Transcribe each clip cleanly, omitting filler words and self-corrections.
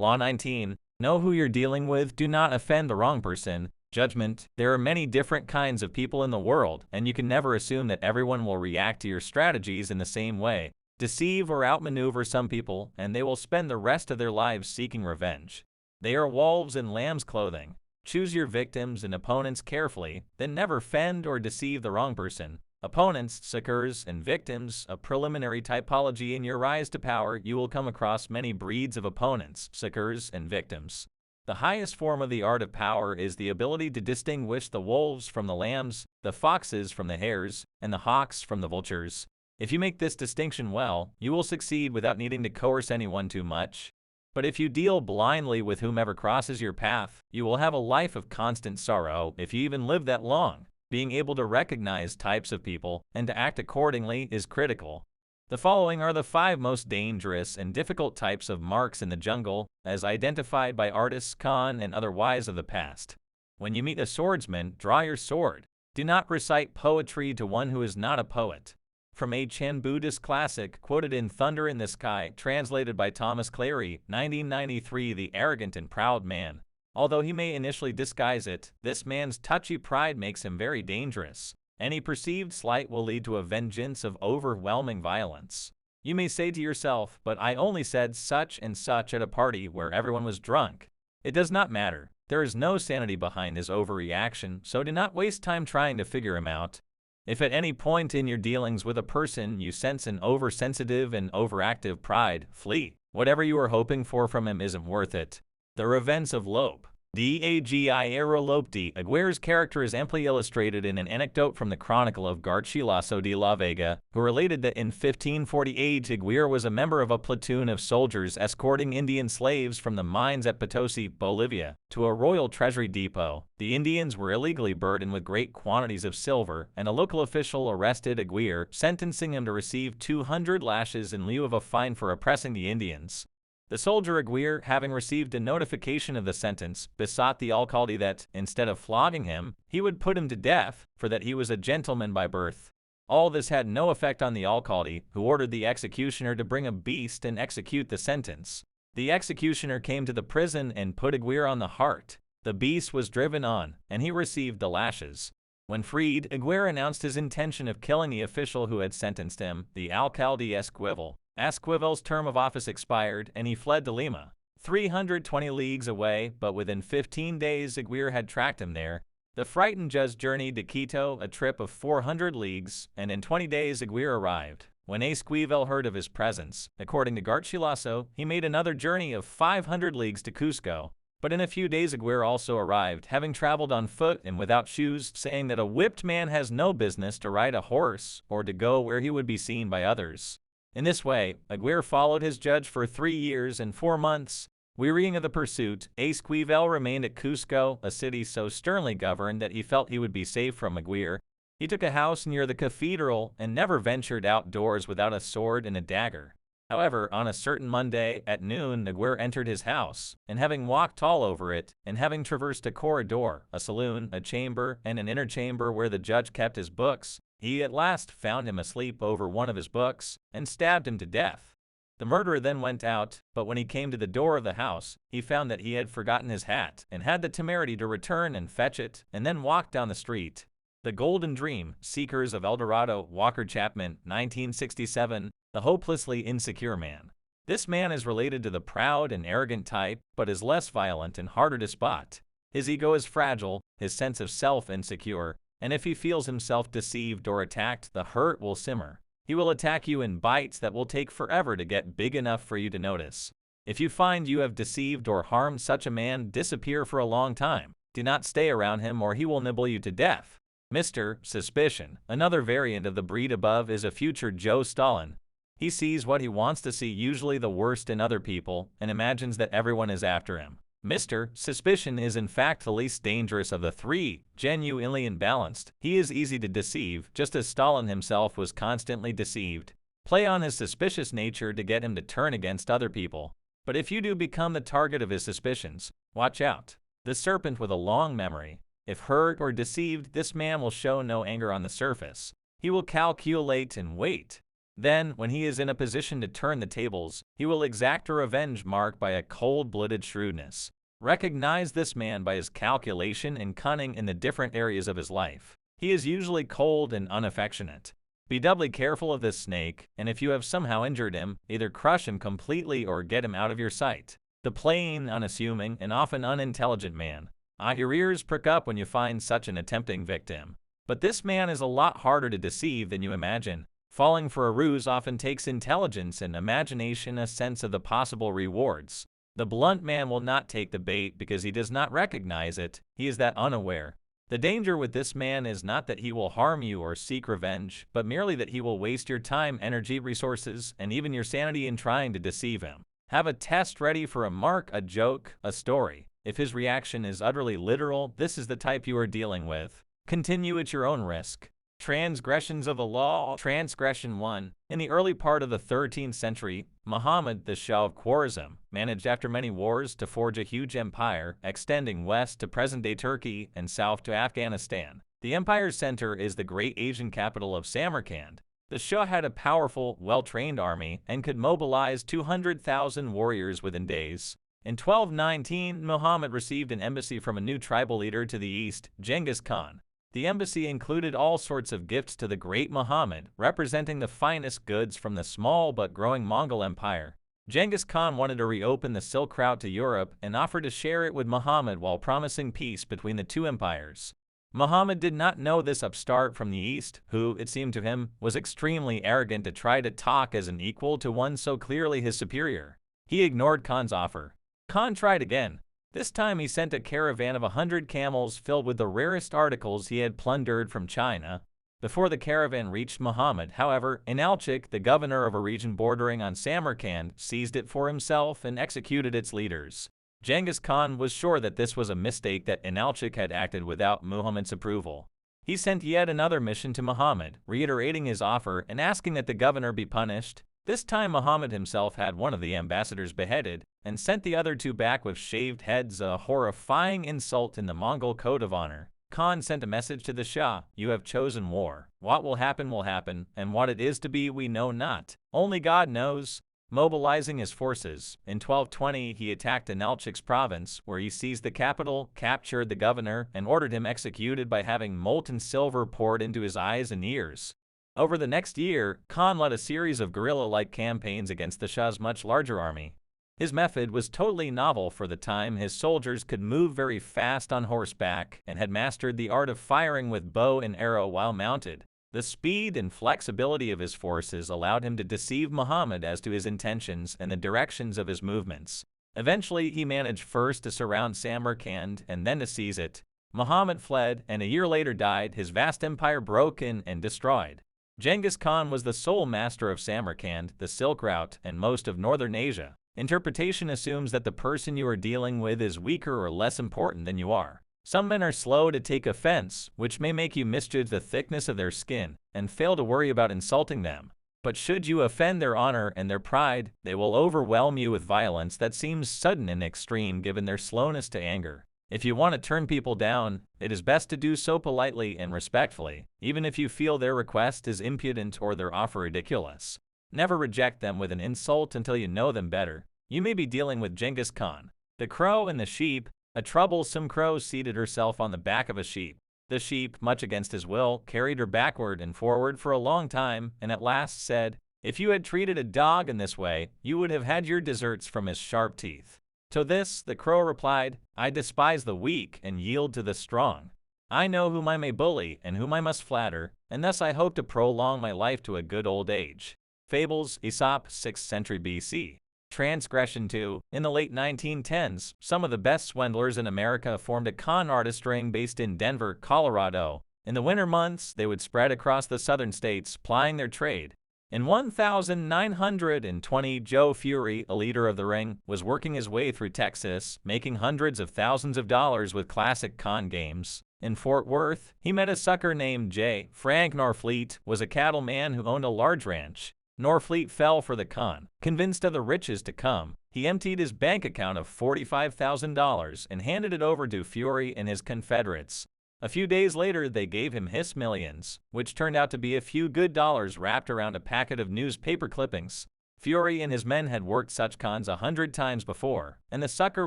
Law 19. Know who you're dealing with. Do not offend the wrong person. Judgment. There are many different kinds of people in the world, and you can never assume that everyone will react to your strategies in the same way. Deceive or outmaneuver some people, and they will spend the rest of their lives seeking revenge. They are wolves in lamb's clothing. Choose your victims and opponents carefully, then never fend or deceive the wrong person. Opponents, suckers, and victims, a preliminary typology in your rise to power. You will come across many breeds of opponents, suckers, and victims. The highest form of the art of power is the ability to distinguish the wolves from the lambs, the foxes from the hares, and the hawks from the vultures. If you make this distinction well, you will succeed without needing to coerce anyone too much. But if you deal blindly with whomever crosses your path, you will have a life of constant sorrow if you even live that long. Being able to recognize types of people and to act accordingly is critical. The following are the 5 most dangerous and difficult types of marks in the jungle, as identified by artists, Khan, and other wise of the past. When you meet a swordsman, draw your sword. Do not recite poetry to one who is not a poet. From a Chan Buddhist classic quoted in Thunder in the Sky, translated by Thomas Clary, 1993. The arrogant and proud man. Although he may initially disguise it, this man's touchy pride makes him very dangerous. Any perceived slight will lead to a vengeance of overwhelming violence. You may say to yourself, but I only said such and such at a party where everyone was drunk. It does not matter. There is no sanity behind his overreaction, so do not waste time trying to figure him out. If at any point in your dealings with a person you sense an oversensitive and overactive pride, flee. Whatever you are hoping for from him isn't worth it. The Revenge of Lope. Lopte. Aguirre's character is amply illustrated in an anecdote from the Chronicle of Garcilaso de la Vega, who related that in 1548 Aguirre was a member of a platoon of soldiers escorting Indian slaves from the mines at Potosi, Bolivia, to a royal treasury depot. The Indians were illegally burdened with great quantities of silver, and a local official arrested Aguirre, sentencing him to receive 200 lashes in lieu of a fine for oppressing the Indians. The soldier Aguirre, having received a notification of the sentence, besought the alcalde that, instead of flogging him, he would put him to death, for that he was a gentleman by birth. All this had no effect on the alcalde, who ordered the executioner to bring a beast and execute the sentence. The executioner came to the prison and put Aguirre on the heart. The beast was driven on, and he received the lashes. When freed, Aguirre announced his intention of killing the official who had sentenced him, the alcalde Esquivel. Esquivel's term of office expired, and he fled to Lima, 320 leagues away, but within 15 days Aguirre had tracked him there. The frightened judge journeyed to Quito, a trip of 400 leagues, and in 20 days Aguirre arrived. When Esquivel heard of his presence, according to Garcilaso, he made another journey of 500 leagues to Cusco. But in a few days Aguirre also arrived, having traveled on foot and without shoes, saying that a whipped man has no business to ride a horse or to go where he would be seen by others. In this way, Aguirre followed his judge for 3 years and 4 months. Wearying of the pursuit, Esquivel remained at Cusco, a city so sternly governed that he felt he would be safe from Aguirre. He took a house near the cathedral and never ventured outdoors without a sword and a dagger. However, on a certain Monday at noon, Aguirre entered his house, and having walked all over it, and having traversed a corridor, a saloon, a chamber, and an inner chamber where the judge kept his books, he at last found him asleep over one of his books, and stabbed him to death. The murderer then went out, but when he came to the door of the house, he found that he had forgotten his hat, and had the temerity to return and fetch it, and then walk down the street. The Golden Dream, Seekers of El Dorado, Walker Chapman, 1967, The Hopelessly Insecure Man. This man is related to the proud and arrogant type, but is less violent and harder to spot. His ego is fragile, his sense of self insecure, and if he feels himself deceived or attacked, the hurt will simmer. He will attack you in bites that will take forever to get big enough for you to notice. If you find you have deceived or harmed such a man, disappear for a long time. Do not stay around him or he will nibble you to death. Mr. Suspicion. Another variant of the breed above is a future Joe Stalin. He sees what he wants to see, usually the worst in other people, and imagines that everyone is after him. Mr. Suspicion is in fact the least dangerous of the 3, genuinely imbalanced. He is easy to deceive, just as Stalin himself was constantly deceived. Play on his suspicious nature to get him to turn against other people. But if you do become the target of his suspicions, watch out. The serpent with a long memory. If hurt or deceived, this man will show no anger on the surface. He will calculate and wait. Then, when he is in a position to turn the tables, he will exact a revenge marked by a cold-blooded shrewdness. Recognize this man by his calculation and cunning in the different areas of his life. He is usually cold and unaffectionate. Be doubly careful of this snake, and if you have somehow injured him, either crush him completely or get him out of your sight. The plain, unassuming, and often unintelligent man. Your ears prick up when you find such an tempting victim. But this man is a lot harder to deceive than you imagine. Falling for a ruse often takes intelligence and imagination, a sense of the possible rewards. The blunt man will not take the bait because he does not recognize it. He is that unaware. The danger with this man is not that he will harm you or seek revenge, but merely that he will waste your time, energy, resources, and even your sanity in trying to deceive him. Have a test ready for a mark, a joke, a story. If his reaction is utterly literal, this is the type you are dealing with. Continue at your own risk. Transgressions of the law. Transgression 1. In the early part of the 13th century, Muhammad, the Shah of Khwarizm, managed after many wars to forge a huge empire, extending west to present-day Turkey and south to Afghanistan. The empire's center is the great Asian capital of Samarkand. The Shah had a powerful, well-trained army and could mobilize 200,000 warriors within days. In 1219, Muhammad received an embassy from a new tribal leader to the east, Genghis Khan. The embassy included all sorts of gifts to the great Muhammad, representing the finest goods from the small but growing Mongol Empire. Genghis Khan wanted to reopen the Silk Route to Europe and offered to share it with Muhammad while promising peace between the two empires. Muhammad did not know this upstart from the east, who, it seemed to him, was extremely arrogant to try to talk as an equal to one so clearly his superior. He ignored Khan's offer. Khan tried again. This time he sent a caravan of 100 camels filled with the rarest articles he had plundered from China. Before the caravan reached Muhammad, however, Inalchik, the governor of a region bordering on Samarkand, seized it for himself and executed its leaders. Genghis Khan was sure that this was a mistake, that Inalchik had acted without Muhammad's approval. He sent yet another mission to Muhammad, reiterating his offer and asking that the governor be punished. This time Muhammad himself had one of the ambassadors beheaded, and sent the other two back with shaved heads, a horrifying insult in the Mongol code of honor. Khan sent a message to the Shah: "You have chosen war. What will happen, and what it is to be we know not. Only God knows." Mobilizing his forces, in 1220 he attacked Inalchik's province, where he seized the capital, captured the governor, and ordered him executed by having molten silver poured into his eyes and ears. Over the next year, Khan led a series of guerrilla-like campaigns against the Shah's much larger army. His method was totally novel for the time. His soldiers could move very fast on horseback and had mastered the art of firing with bow and arrow while mounted. The speed and flexibility of his forces allowed him to deceive Muhammad as to his intentions and the directions of his movements. Eventually, he managed first to surround Samarkand and then to seize it. Muhammad fled and a year later died, his vast empire broken and destroyed. Genghis Khan was the sole master of Samarkand, the Silk Route, and most of northern Asia. Interpretation assumes that the person you are dealing with is weaker or less important than you are. Some men are slow to take offense, which may make you misjudge the thickness of their skin, and fail to worry about insulting them. But should you offend their honor and their pride, they will overwhelm you with violence that seems sudden and extreme given their slowness to anger. If you want to turn people down, it is best to do so politely and respectfully, even if you feel their request is impudent or their offer ridiculous. Never reject them with an insult until you know them better. You may be dealing with Genghis Khan. The Crow and the Sheep. A troublesome crow seated herself on the back of a sheep. The sheep, much against his will, carried her backward and forward for a long time, and at last said, "If you had treated a dog in this way, you would have had your deserts from his sharp teeth." To this, the crow replied, "I despise the weak and yield to the strong. I know whom I may bully and whom I must flatter, and thus I hope to prolong my life to a good old age." Fables, Aesop, 6th century BC. Transgression 2. In the late 1910s, some of the best swindlers in America formed a con artist ring based in Denver, Colorado. In the winter months, they would spread across the southern states, plying their trade. In 1920, Joe Fury, a leader of the ring, was working his way through Texas, making hundreds of thousands of dollars with classic con games. In Fort Worth, he met a sucker named J. Frank Norfleet was a cattleman who owned a large ranch. Norfleet fell for the con. Convinced of the riches to come, he emptied his bank account of $45,000 and handed it over to Fury and his confederates. A few days later, they gave him his millions, which turned out to be a few good dollars wrapped around a packet of newspaper clippings. Fury and his men had worked such cons 100 times before, and the sucker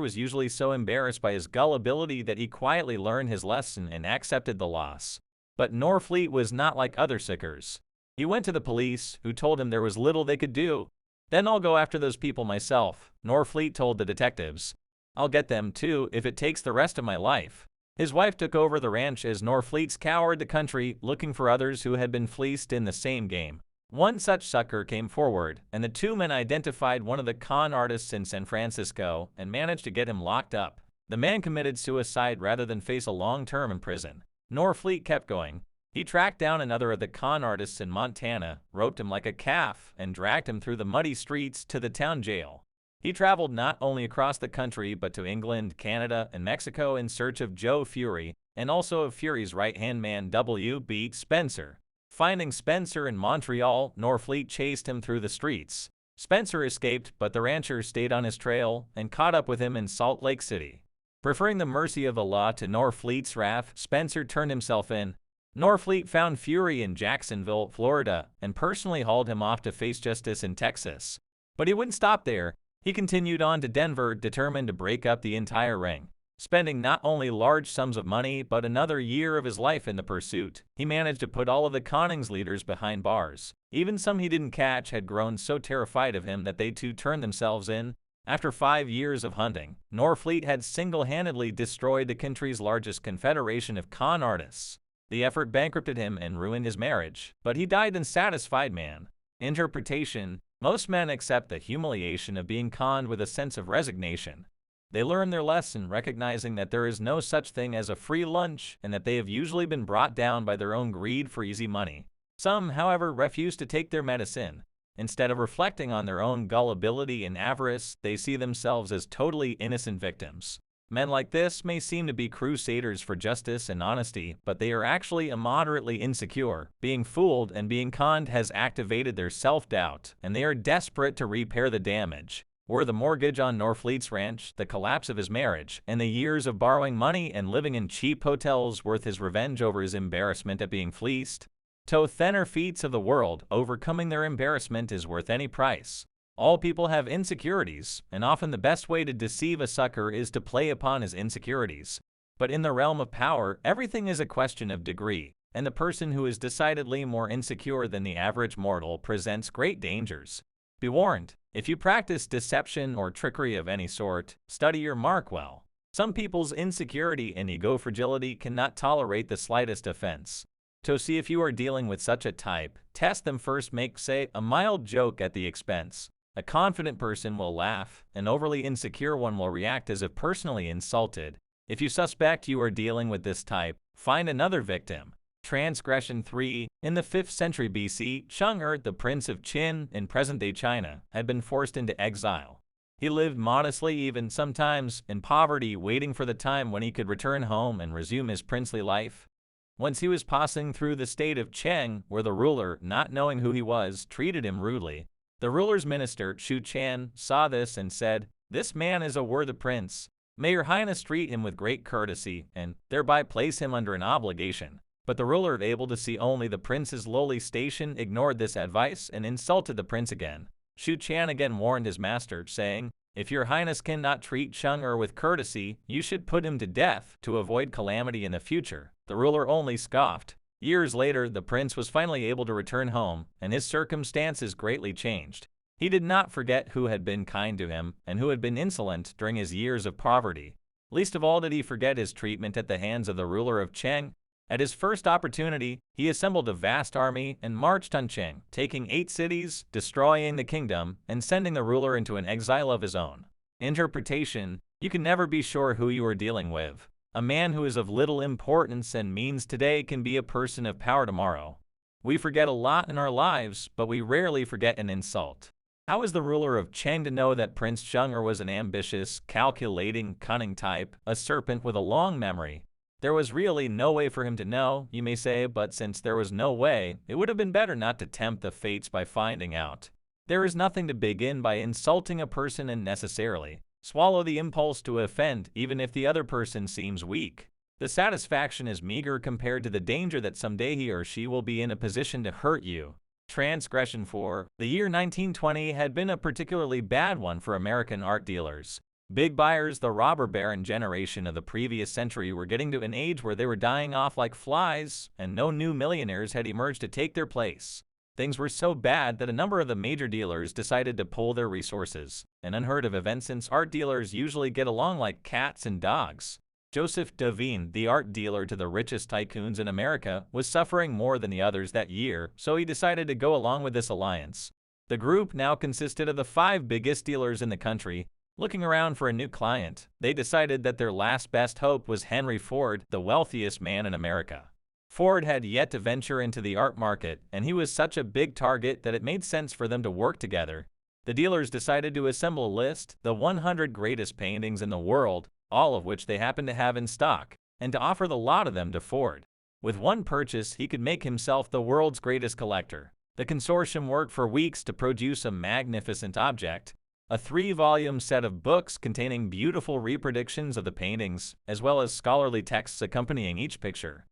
was usually so embarrassed by his gullibility that he quietly learned his lesson and accepted the loss. But Norfleet was not like other suckers. He went to the police, who told him there was little they could do. "Then I'll go after those people myself," Norfleet told the detectives. "I'll get them too if it takes the rest of my life." His wife took over the ranch as Norfleet scoured the country looking for others who had been fleeced in the same game. One such sucker came forward, and the two men identified one of the con artists in San Francisco and managed to get him locked up. The man committed suicide rather than face a long term in prison. Norfleet kept going. He tracked down another of the con artists in Montana, roped him like a calf, and dragged him through the muddy streets to the town jail. He traveled not only across the country but to England, Canada, and Mexico in search of Joe Fury, and also of Fury's right-hand man W.B. Spencer. Finding Spencer in Montreal, Norfleet chased him through the streets. Spencer escaped, but the rancher stayed on his trail and caught up with him in Salt Lake City. Preferring the mercy of the law to Norfleet's wrath, Spencer turned himself in. Norfleet found Fury in Jacksonville, Florida, and personally hauled him off to face justice in Texas. But he wouldn't stop there. He continued on to Denver, determined to break up the entire ring. Spending not only large sums of money but another year of his life in the pursuit, he managed to put all of the conning's leaders behind bars. Even some he didn't catch had grown so terrified of him that they too turned themselves in. After 5 years of hunting, Norfleet had single-handedly destroyed the country's largest confederation of con artists. The effort bankrupted him and ruined his marriage, but he died a satisfied man. Interpretation: most men accept the humiliation of being conned with a sense of resignation. They learn their lesson, recognizing that there is no such thing as a free lunch and that they have usually been brought down by their own greed for easy money. Some, however, refuse to take their medicine. Instead of reflecting on their own gullibility and avarice, they see themselves as totally innocent victims. Men like this may seem to be crusaders for justice and honesty, but they are actually immoderately insecure. Being fooled and being conned has activated their self-doubt, and they are desperate to repair the damage. Were the mortgage on Norfleet's ranch, the collapse of his marriage, and the years of borrowing money and living in cheap hotels worth his revenge over his embarrassment at being fleeced? To thinner feats of the world, overcoming their embarrassment is worth any price. All people have insecurities, and often the best way to deceive a sucker is to play upon his insecurities. But in the realm of power, everything is a question of degree, and the person who is decidedly more insecure than the average mortal presents great dangers. Be warned, if you practice deception or trickery of any sort, study your mark well. Some people's insecurity and ego fragility cannot tolerate the slightest offense. To see if you are dealing with such a type, test them first. Make, say, a mild joke at the expense. A confident person will laugh, an overly insecure one will react as if personally insulted. If you suspect you are dealing with this type, find another victim. Transgression 3. In the 5th century BC, Chang'er, the prince of Qin in present-day China, had been forced into exile. He lived modestly, even sometimes in poverty, waiting for the time when he could return home and resume his princely life. Once he was passing through the state of Cheng, where the ruler, not knowing who he was, treated him rudely. The ruler's minister, Shu Chan, saw this and said, "This man is a worthy prince. May your highness treat him with great courtesy and thereby place him under an obligation." But the ruler, able to see only the prince's lowly station, ignored this advice and insulted the prince again. Shu Chan again warned his master, saying, "If your highness cannot treat Chang'er with courtesy, you should put him to death to avoid calamity in the future." The ruler only scoffed. Years later, the prince was finally able to return home, and his circumstances greatly changed. He did not forget who had been kind to him and who had been insolent during his years of poverty. Least of all did he forget his treatment at the hands of the ruler of Cheng. At his first opportunity, he assembled a vast army and marched on Cheng, taking 8 cities, destroying the kingdom, and sending the ruler into an exile of his own. Interpretation: you can never be sure who you are dealing with. A man who is of little importance and means today can be a person of power tomorrow. We forget a lot in our lives, but we rarely forget an insult. How is the ruler of Cheng to know that Prince Chang'er was an ambitious, calculating, cunning type, a serpent with a long memory? There was really no way for him to know, you may say, but since there was no way, it would have been better not to tempt the fates by finding out. There is nothing to begin by insulting a person unnecessarily. Swallow the impulse to offend, even if the other person seems weak. The satisfaction is meager compared to the danger that someday he or she will be in a position to hurt you. Transgression 4. The year 1920 had been a particularly bad one for American art dealers. Big buyers, the robber baron generation of the previous century, were getting to an age where they were dying off like flies, and no new millionaires had emerged to take their place. Things were so bad that a number of the major dealers decided to pool their resources, an unheard of event since art dealers usually get along like cats and dogs. Joseph Devine, the art dealer to the richest tycoons in America, was suffering more than the others that year, so he decided to go along with this alliance. The group now consisted of the 5 biggest dealers in the country. Looking around for a new client, they decided that their last best hope was Henry Ford, the wealthiest man in America. Ford had yet to venture into the art market, and he was such a big target that it made sense for them to work together. The dealers decided to assemble a list, the 100 greatest paintings in the world, all of which they happened to have in stock, and to offer the lot of them to Ford. With one purchase, he could make himself the world's greatest collector. The consortium worked for weeks to produce a magnificent object, a 3-volume set of books containing beautiful reproductions of the paintings, as well as scholarly texts accompanying each picture.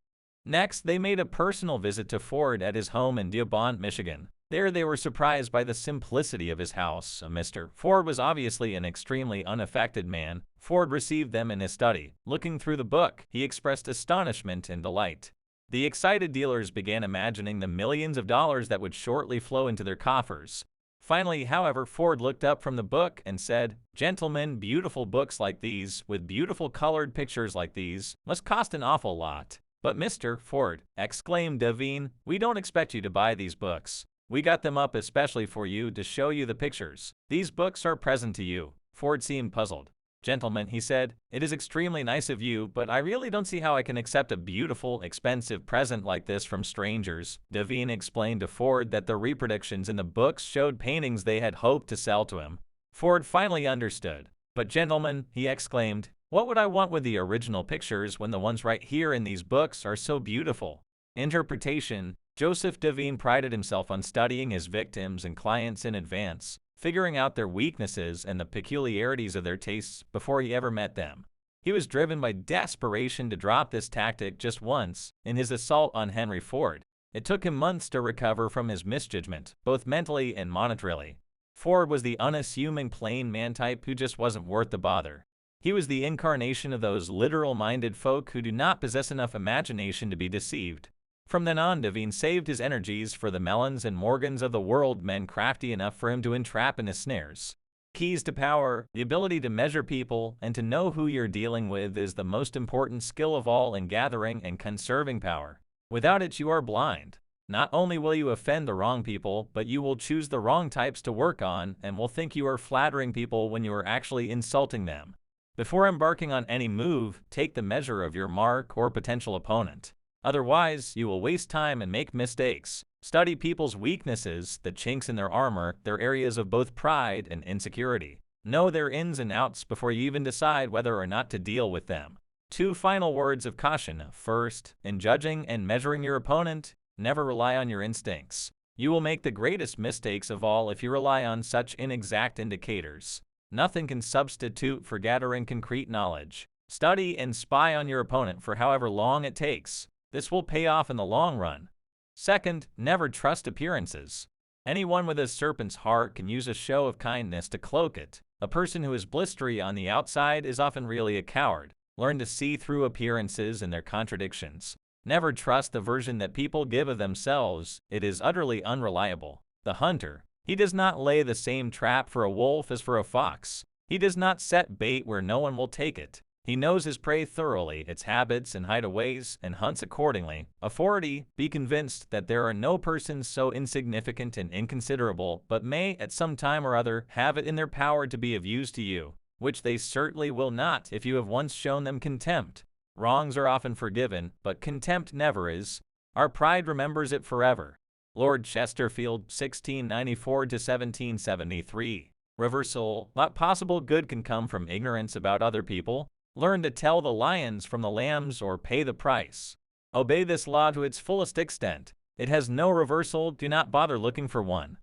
Next, they made a personal visit to Ford at his home in Dearborn, Michigan. There they were surprised by the simplicity of his house. Mr. Ford was obviously an extremely unaffected man. Ford received them in his study. Looking through the book, he expressed astonishment and delight. The excited dealers began imagining the millions of dollars that would shortly flow into their coffers. Finally, however, Ford looked up from the book and said, "Gentlemen, beautiful books like these, with beautiful colored pictures like these, must cost an awful lot." "But Mr. Ford," exclaimed Devine, "we don't expect you to buy these books. We got them up especially for you to show you the pictures. These books are present to you." Ford seemed puzzled. "Gentlemen," he said, "it is extremely nice of you, but I really don't see how I can accept a beautiful, expensive present like this from strangers." Devine explained to Ford that the reproductions in the books showed paintings they had hoped to sell to him. Ford finally understood. "But gentlemen," he exclaimed, "what would I want with the original pictures when the ones right here in these books are so beautiful?" Interpretation. Joseph Devine prided himself on studying his victims and clients in advance, figuring out their weaknesses and the peculiarities of their tastes before he ever met them. He was driven by desperation to drop this tactic just once in his assault on Henry Ford. It took him months to recover from his misjudgment, both mentally and monetarily. Ford was the unassuming plain man type who just wasn't worth the bother. He was the incarnation of those literal-minded folk who do not possess enough imagination to be deceived. From then on, Devine saved his energies for the Mellons and Morgans of the world, men crafty enough for him to entrap in his snares. Keys to power. The ability to measure people and to know who you're dealing with is the most important skill of all in gathering and conserving power. Without it, you are blind. Not only will you offend the wrong people, but you will choose the wrong types to work on and will think you are flattering people when you are actually insulting them. Before embarking on any move, take the measure of your mark or potential opponent. Otherwise, you will waste time and make mistakes. Study people's weaknesses, the chinks in their armor, their areas of both pride and insecurity. Know their ins and outs before you even decide whether or not to deal with them. 2 final words of caution. First, in judging and measuring your opponent, never rely on your instincts. You will make the greatest mistakes of all if you rely on such inexact indicators. Nothing can substitute for gathering concrete knowledge. Study and spy on your opponent for however long it takes. This will pay off in the long run. Second, never trust appearances. Anyone with a serpent's heart can use a show of kindness to cloak it. A person who is blistery on the outside is often really a coward. Learn to see through appearances and their contradictions. Never trust the version that people give of themselves. It is utterly unreliable. The hunter. He does not lay the same trap for a wolf as for a fox. He does not set bait where no one will take it. He knows his prey thoroughly, its habits and hideaways, and hunts accordingly. Authority. Be convinced that there are no persons so insignificant and inconsiderable, but may, at some time or other, have it in their power to be of use to you, which they certainly will not if you have once shown them contempt. Wrongs are often forgiven, but contempt never is. Our pride remembers it forever. Lord Chesterfield, 1694 to 1773. Reversal. What possible good can come from ignorance about other people? Learn to tell the lions from the lambs or pay the price. Obey this law to its fullest extent. It has no reversal. Do not bother looking for one.